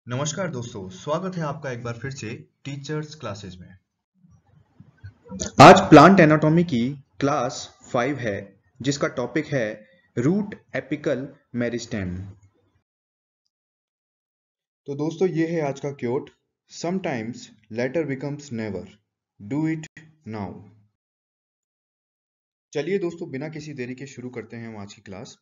नमस्कार दोस्तों, स्वागत है आपका एक बार फिर से टीचर्स क्लासेस में। आज प्लांट एनाटॉमी की क्लास 5 है, जिसका टॉपिक है रूट एपिकल मेरिस्टेम। तो दोस्तों, ये है आज का quote. Sometimes letter becomes never, do it now. चलिए दोस्तों, बिना किसी देरी के शुरू करते हैं हम आज की क्लास।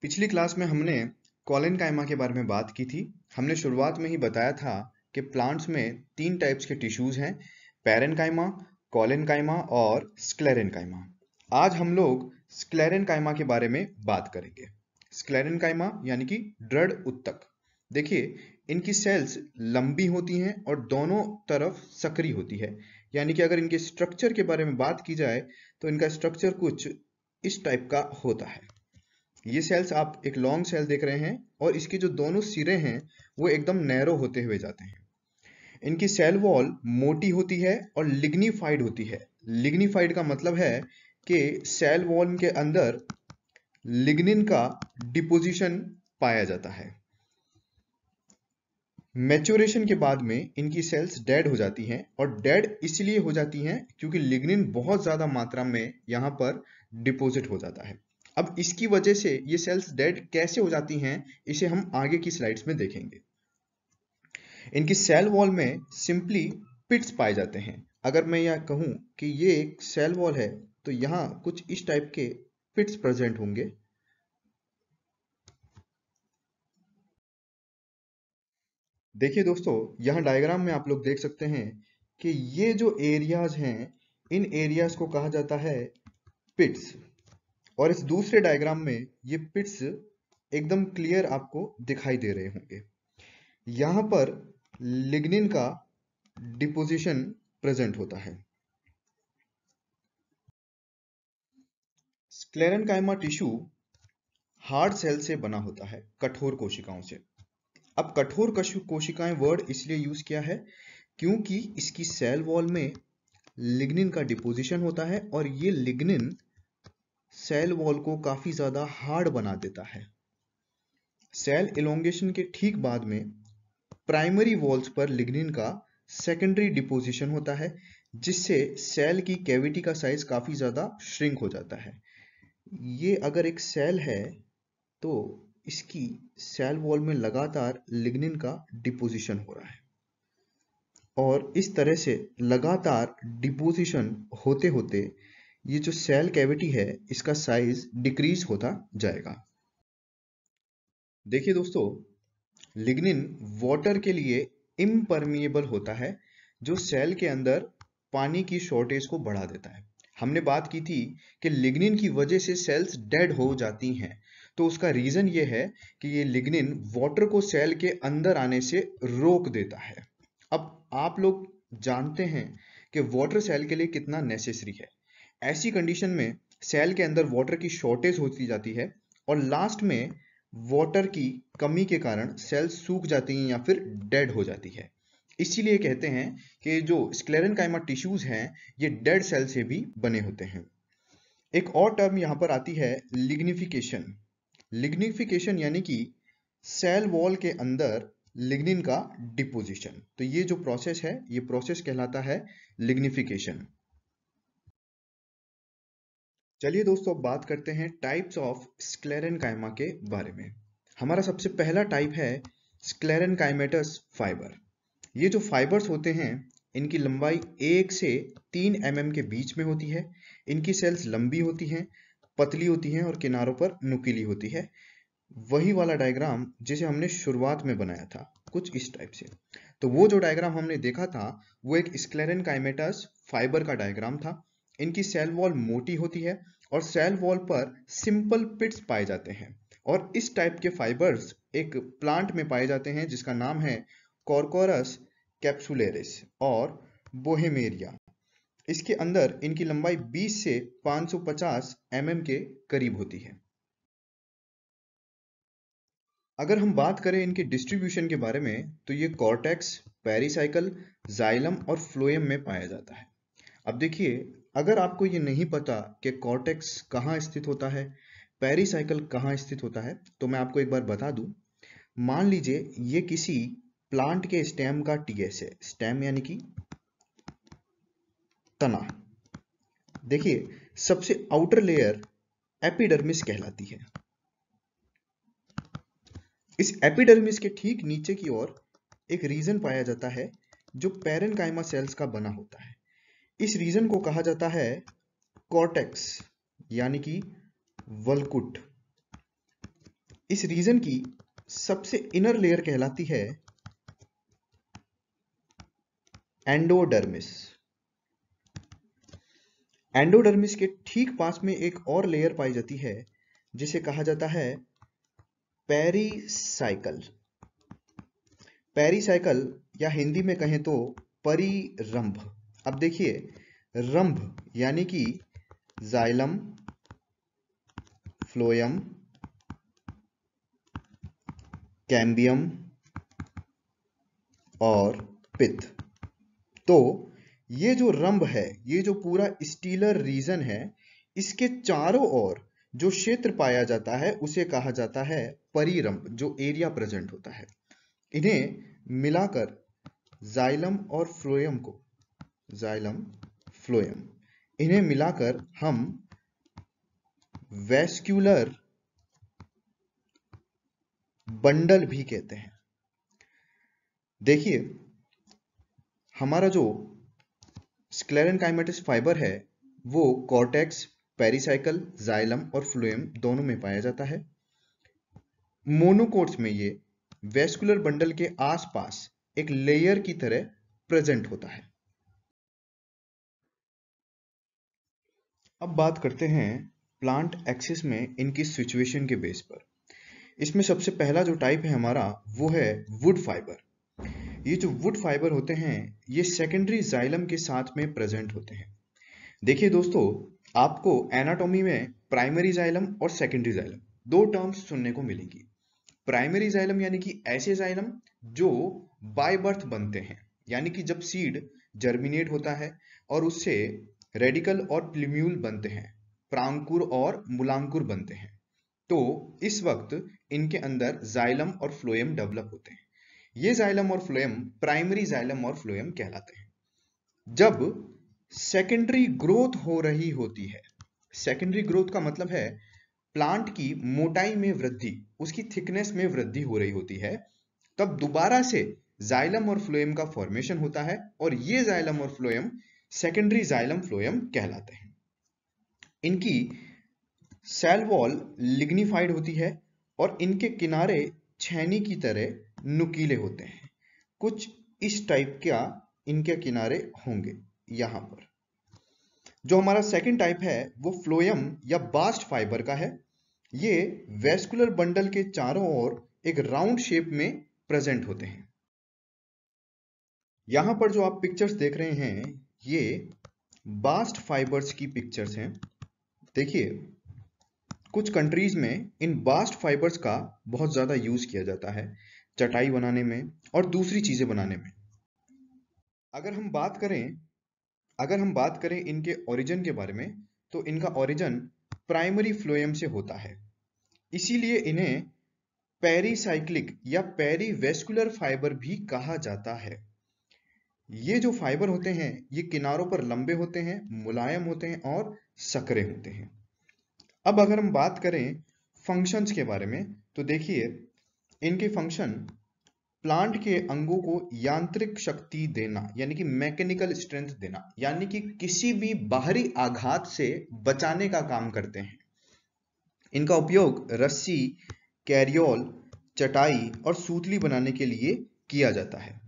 पिछली क्लास में हमने कॉलेनकाइमा के बारे में बात की थी। हमने शुरुआत में ही बताया था कि प्लांट्स में तीन टाइप्स के टिश्यूज हैं, पैरेनकाइमा, कॉलेनकाइमा और स्क्लेरेनकाइमा। आज हम लोग स्क्लेरेनकाइमा के बारे में बात करेंगे। स्क्लेरेनकाइमा यानी कि दृढ़ उत्तक। देखिए, इनकी सेल्स लंबी होती हैं और दोनों तरफ सक्रिय होती है। यानी कि अगर इनके स्ट्रक्चर के बारे में बात की जाए तो इनका स्ट्रक्चर कुछ इस टाइप का होता है। ये सेल्स आप एक लॉन्ग सेल देख रहे हैं और इसके जो दोनों सिरे हैं वो एकदम नैरो होते हुए जाते हैं। इनकी सेल वॉल मोटी होती है और लिग्निफाइड होती है। लिग्निफाइड का मतलब है कि सेल वॉल के अंदर लिग्निन का डिपोजिशन पाया जाता है। मैच्योरेशन के बाद में इनकी सेल्स डेड हो जाती हैं और डेड इसलिए हो जाती हैं क्योंकि लिग्निन बहुत ज्यादा मात्रा में यहाँ पर डिपोजिट हो जाता है। अब इसकी वजह से ये सेल्स डेड कैसे हो जाती हैं, इसे हम आगे की स्लाइड्स में देखेंगे। इनकी सेल वॉल में सिंपली पिट्स पाए जाते हैं। अगर मैं यह कहूं कि ये एक सेल वॉल है तो यहाँ कुछ इस टाइप के पिट्स प्रेजेंट होंगे। देखिए दोस्तों, यहाँ डायग्राम में आप लोग देख सकते हैं कि ये जो एरियाज हैं, इन एरियाज को कहा जाता है पिट्स। और इस दूसरे डायग्राम में ये पिट्स एकदम क्लियर आपको दिखाई दे रहे होंगे। यहाँ पर लिग्निन का डिपोजिशन प्रेजेंट होता है। स्क्लेरेनकाइमा टिश्यू हार्ड सेल से बना होता है, कठोर कोशिकाओं से। अब कठोर कोशिकाएं वर्ड इसलिए यूज किया है क्योंकि इसकी सेल वॉल में लिग्निन का डिपोजिशन होता है और ये लिग्निन सेल वॉल को काफी ज्यादा हार्ड बना देता है। सेल इलोंगेशन के ठीक बाद में प्राइमरी वॉल्स पर लिग्निन का सेकेंडरी डिपोजिशन होता है, जिससे सेल की कैविटी का साइज काफी ज्यादा श्रिंक हो जाता है। ये अगर एक सेल है तो इसकी सेल वॉल में लगातार लिग्निन का डिपोजिशन हो रहा है और इस तरह से लगातार डिपोजिशन होते होते ये जो सेल कैविटी है इसका साइज डिक्रीज होता जाएगा। देखिए दोस्तों, लिग्निन वाटर के लिए इम्परमिएबल होता है, जो सेल के अंदर पानी की शॉर्टेज को बढ़ा देता है। हमने बात की थी कि लिग्निन की वजह से सेल्स डेड हो जाती हैं, तो उसका रीजन ये है कि ये लिग्निन वाटर को सेल के अंदर आने से रोक देता है। अब आप लोग जानते हैं कि वाटर सेल के लिए कितना नेसेसरी है। ऐसी कंडीशन में सेल के अंदर वाटर की शॉर्टेज होती जाती है और लास्ट में वाटर की कमी के कारण सेल्स सूख जाती हैं या फिर डेड हो जाती है। इसीलिए कहते हैं कि जो स्क्लेरेनकाइमा टिश्यूज हैं ये डेड सेल से भी बने होते हैं। एक और टर्म यहां पर आती है लिग्निफिकेशन। लिग्निफिकेशन यानी कि सेल वॉल के अंदर लिग्निन का डिपोजिशन। तो ये जो प्रोसेस है ये प्रोसेस कहलाता है लिग्निफिकेशन। चलिए दोस्तों, अब बात करते हैं टाइप्स ऑफ स्क्लेरेनकाइमा के बारे में। हमारा सबसे पहला टाइप है स्क्लेरेनकाइमेटस फाइबर। ये जो फाइबर्स होते हैं इनकी लंबाई 1 से 3 mm के बीच में होती है। इनकी सेल्स लंबी होती हैं, पतली होती हैं और किनारों पर नुकीली होती है। वही वाला डायग्राम जिसे हमने शुरुआत में बनाया था, कुछ इस टाइप से। तो वो जो डायग्राम हमने देखा था वो एक स्क्लेरेनकाइमेटस फाइबर का डायग्राम था। इनकी सेल वॉल मोटी होती है और सेल वॉल पर सिंपल पिट्स पाए जाते हैं। और इस टाइप के फाइबर्स एक प्लांट में पाए जाते हैं जिसका नाम है कॉर्कोरस कैप्सुलेरिस और बोहेमेरिया। इसके अंदर इनकी लंबाई 20 से 550 mm के करीब होती है। अगर हम बात करें इनके डिस्ट्रीब्यूशन के बारे में तो ये कॉर्टेक्स, पेरिसाइकल, जाइलम और फ्लोएम में पाया जाता है। अब देखिए, अगर आपको ये नहीं पता कि कॉर्टेक्स कहाँ स्थित होता है, पेरिसाइकल कहाँ स्थित होता है, तो मैं आपको एक बार बता दूं। मान लीजिए ये किसी प्लांट के स्टेम का टीएस है। स्टेम यानी कि तना। देखिए, सबसे आउटर लेयर एपिडर्मिस कहलाती है। इस एपिडर्मिस के ठीक नीचे की ओर एक रीजन पाया जाता है जो पैरेनकाइमा सेल्स का बना होता है। इस रीजन को कहा जाता है कॉर्टेक्स यानी कि वल्कुट। इस रीजन की सबसे इनर लेयर कहलाती है एंडोडर्मिस। एंडोडर्मिस के ठीक पास में एक और लेयर पाई जाती है जिसे कहा जाता है पेरिसाइकल। पेरिसाइकल या हिंदी में कहें तो परिरंभ। अब देखिए, रंभ यानी कि जाइलम, फ्लोएम, कैम्बियम और पित्त। तो ये जो रंभ है, ये जो पूरा स्टीलर रीजन है, इसके चारों ओर जो क्षेत्र पाया जाता है उसे कहा जाता है परिरंभ, जो एरिया प्रेजेंट होता है। इन्हें मिलाकर जाइलम और फ्लोएम को, जाइलम फ्लोएम, इन्हें मिलाकर हम वैस्कुलर बंडल भी कहते हैं। देखिए, हमारा जो स्क्लेरेनकाइमेटस फाइबर है वो कॉर्टेक्स, पेरिसाइकल, जाइलम और फ्लोएम दोनों में पाया जाता है। मोनोकोट्स में ये वैस्कुलर बंडल के आसपास एक लेयर की तरह प्रेजेंट होता है। अब बात करते हैं प्लांट एक्सिस में इनकी सिचुएशन के बेस पर। इसमें सबसे पहला जो टाइप है हमारा वो है वुड फाइबर। ये जो वुड फाइबर होते हैं ये सेकेंडरी जाइलम के साथ में प्रेजेंट होते हैं। देखिए दोस्तों, आपको एनाटॉमी में प्राइमरी जाइलम और सेकेंडरी जाइलम दो टर्म्स सुनने को मिलेंगी। प्राइमरी जाइलम यानी कि ऐसे जाइलम जो बाय बर्थ बनते हैं, यानी कि जब सीड जर्मिनेट होता है और उससे रेडिकल और प्लूम्यूल बनते हैं, प्रांकुर और मूलांकुर बनते हैं, तो इस वक्त इनके अंदर जाइलम और फ्लोएम डेवलप होते हैं। ये जाइलम और फ्लोएम प्राइमरी जाइलम और फ्लोएम कहलाते हैं। जब सेकेंडरी ग्रोथ हो रही होती है, सेकेंडरी ग्रोथ का मतलब है प्लांट की मोटाई में वृद्धि, उसकी थिकनेस में वृद्धि हो रही होती है, तब दोबारा से जाइलम और फ्लोएम का फॉर्मेशन होता है और ये जाइलम और फ्लोएम सेकेंडरी जाइलम फ्लोएम कहलाते हैं। इनकी सेल वॉल लिग्निफाइड होती है और इनके किनारे छेनी की तरह नुकीले होते हैं। कुछ इस टाइप का इनके किनारे होंगे। यहां पर जो हमारा सेकंड टाइप है वो फ्लोएम या बास्ट फाइबर का है। ये वेस्कुलर बंडल के चारों ओर एक राउंड शेप में प्रेजेंट होते हैं। यहां पर जो आप पिक्चर्स देख रहे हैं ये बास्ट फाइबर्स की पिक्चर्स हैं। देखिए, कुछ कंट्रीज में इन बास्ट फाइबर्स का बहुत ज्यादा यूज किया जाता है चटाई बनाने में और दूसरी चीजें बनाने में। अगर हम बात करें इनके ओरिजिन के बारे में, तो इनका ओरिजिन प्राइमरी फ्लोएम से होता है। इसीलिए इन्हें पेरीसाइक्लिक या पेरीवेस्कुलर फाइबर भी कहा जाता है। ये जो फाइबर होते हैं ये किनारों पर लंबे होते हैं, मुलायम होते हैं और सकरे होते हैं। अब अगर हम बात करें फंक्शंस के बारे में, तो देखिए इनके फंक्शन प्लांट के अंगों को यांत्रिक शक्ति देना, यानी कि मैकेनिकल स्ट्रेंथ देना, यानी कि किसी भी बाहरी आघात से बचाने का काम करते हैं। इनका उपयोग रस्सी, कैरियोल, चटाई और सूतली बनाने के लिए किया जाता है।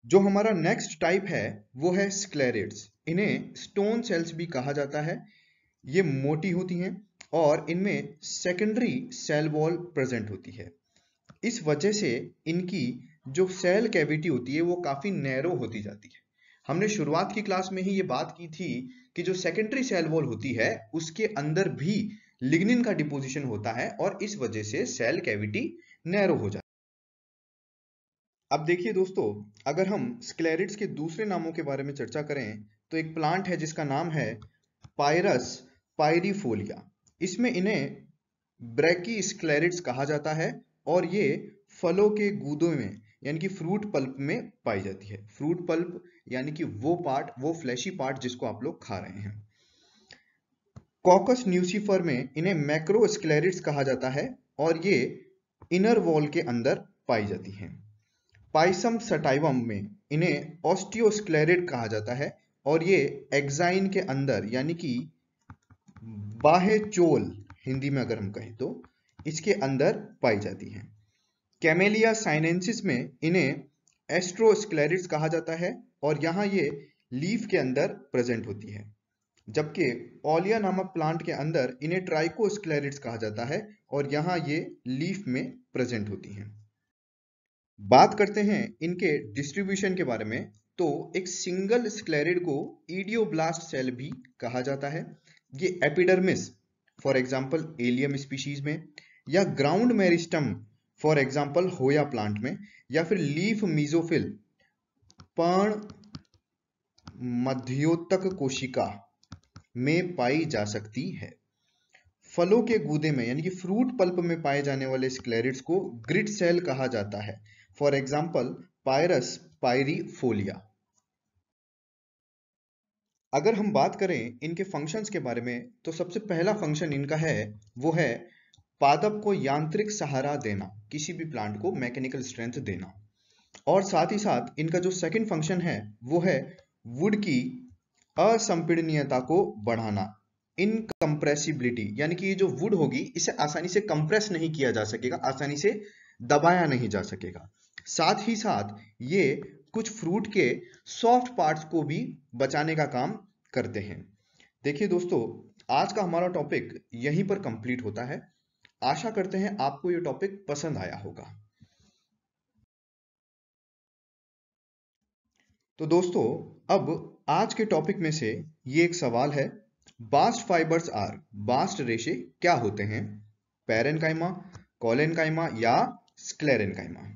जो हमारा नेक्स्ट टाइप है वो है स्क्लेरेट्स। इन्हें स्टोन सेल्स भी कहा जाता है। ये मोटी होती हैं और इनमें सेकेंडरी सेल वॉल प्रेजेंट होती है। इस वजह से इनकी जो सेल कैविटी होती है वो काफी नैरो होती जाती है। हमने शुरुआत की क्लास में ही ये बात की थी कि जो सेकेंडरी सेल वॉल होती है उसके अंदर भी लिग्निन का डिपोजिशन होता है और इस वजह से सेल कैविटी नैरो हो जाती है। अब देखिए दोस्तों, अगर हम स्क्लेरिड्स के दूसरे नामों के बारे में चर्चा करें तो एक प्लांट है जिसका नाम है पायरस पायरीफोलिया। इसमें इन्हें ब्रैकी स्क्लेरिड्स कहा जाता है और ये फलों के गूदों में यानी कि फ्रूट पल्प में पाई जाती है। फ्रूट पल्प यानी कि वो पार्ट, वो फ्लैशी पार्ट जिसको आप लोग खा रहे हैं। कॉकस न्यूसीफर में इन्हें मैक्रोस्क्लेरिड्स कहा जाता है और ये इनर वॉल के अंदर पाई जाती हैं। पाइसम सटाइवम में इन्हें ऑस्टियोस्क्लेरिड कहा जाता है और ये एक्साइन के अंदर यानी कि बाह्य चोल, हिंदी में अगर हम कहें तो, इसके अंदर पाई जाती हैं। कैमेलिया साइनेंसिस में इन्हें एस्ट्रोस्क्लेरिड्स कहा जाता है और यहाँ ये लीफ के अंदर प्रेजेंट होती है, जबकि ओलिया नामक प्लांट के अंदर इन्हें ट्राइकोस्क्लेरिड्स कहा जाता है और यहाँ ये लीफ में प्रेजेंट होती हैं। बात करते हैं इनके डिस्ट्रीब्यूशन के बारे में, तो एक सिंगल स्क्लेरिड को इडियोब्लास्ट सेल भी कहा जाता है। ये epidermis for example allium species में, या ग्राउंड मेरिस्टम फॉर एग्जांपल होया प्लांट में, या फिर लीफ मीजोफिल पर्ण मध्योतक कोशिका में पाई जा सकती है। फलों के गूदे में यानी कि फ्रूट पल्प में पाए जाने वाले स्क्लेरिड्स को ग्रिड सेल कहा जाता है, फॉर एग्जांपल पायरस पायरीफोलिया। अगर हम बात करें इनके फंक्शंस के बारे में, तो सबसे पहला फंक्शन इनका है वो है पादप को यांत्रिक सहारा देना, किसी भी प्लांट को मैकेनिकल स्ट्रेंथ देना। और साथ ही साथ इनका जो सेकंड फंक्शन है वो है वुड की असंपीडनीयता को बढ़ाना, इनकम्प्रेसिबिलिटी, यानी कि ये जो वुड होगी इसे आसानी से कंप्रेस नहीं किया जा सकेगा, आसानी से दबाया नहीं जा सकेगा। साथ ही साथ ये कुछ फ्रूट के सॉफ्ट पार्ट्स को भी बचाने का काम करते हैं। देखिए दोस्तों, आज का हमारा टॉपिक यहीं पर कंप्लीट होता है। आशा करते हैं आपको ये टॉपिक पसंद आया होगा। तो दोस्तों, अब आज के टॉपिक में से ये एक सवाल है, बास्ट फाइबर्स आर, बास्ट रेशे क्या होते हैं? पैरेनकाइमा, कोलेनकाइमा या स्क्लेरेनकाइमा?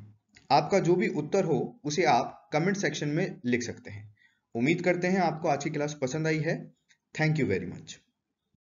आपका जो भी उत्तर हो उसे आप कमेंट सेक्शन में लिख सकते हैं। उम्मीद करते हैं आपको आज की क्लास पसंद आई है। Thank you very much.